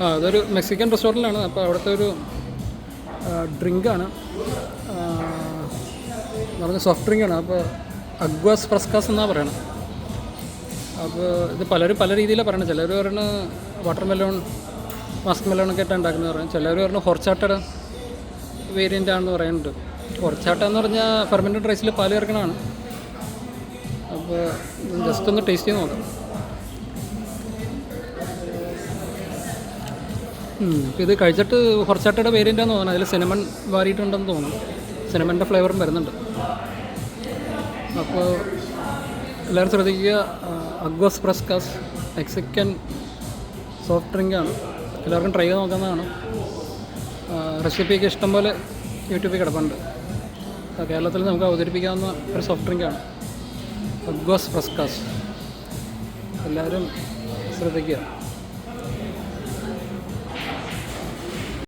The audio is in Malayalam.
അതൊരു മെക്സിക്കൻ റെസ്റ്റോറൻറ്റിലാണ്. അപ്പോൾ അവിടുത്തെ ഒരു ഡ്രിങ്കാണ്, പറഞ്ഞ സോഫ്റ്റ് ഡ്രിങ്കാണ്. അപ്പോൾ അഗ്വാസ് ഫ്രസ്കാസ് എന്നാണ് പറയണത്. അപ്പോൾ ഇത് പലരും പല രീതിയിലാണ് പറയുന്നത്. ചിലർ പറയുന്നത് വാട്ടർ മെലോൺ, മസ്ക് മെലോണൊക്കെ ആയിട്ട് ഉണ്ടാക്കുന്നത് പറയും. ചിലർ പറഞ്ഞു ഹൊർച്ചാട്ടയുടെ വേരിയൻ്റ് ആണെന്ന് പറയുന്നുണ്ട്. ഹൊർച്ചാട്ട എന്ന് പറഞ്ഞാൽ ഫെർമെൻറ്റഡ് റൈസിൽ പാൽ ചേർക്കണതാണ്. അപ്പോൾ ജസ്റ്റ് ഒന്ന് ടേസ്റ്റ് ചെയ്ത് നോക്കാം. അപ്പോൾ ഇത് കഴിച്ചിട്ട് ഹൊർച്ചാട്ടയുടെ വേരിയൻ്റാന്ന് തോന്നുന്നു. അതിൽ സിനമൺ വാരിയിട്ടുണ്ടെന്ന് തോന്നുന്നു. സിനമൻ്റെ ഫ്ലേവറും വരുന്നുണ്ട്. അപ്പോൾ എല്ലാവരും ശ്രദ്ധിക്കുക. അഗ്വാസ് ഫ്രസ്കാസ് മെക്സിക്കൻ സോഫ്റ്റ് ഡ്രിങ്കാണ്. എല്ലാവർക്കും ട്രൈ ചെയ്ത് നോക്കാവുന്നതാണ്. റെസിപ്പിയൊക്കെ ഇഷ്ടംപോലെ യൂട്യൂബിൽ കിടപ്പുണ്ട്. കേരളത്തിൽ നമുക്ക് അവതരിപ്പിക്കാവുന്ന ഒരു സോഫ്റ്റ് ഡ്രിങ്കാണ് അഗ്വാസ് ഫ്രസ്കാസ്. എല്ലാവരും ശ്രദ്ധിക്കുക.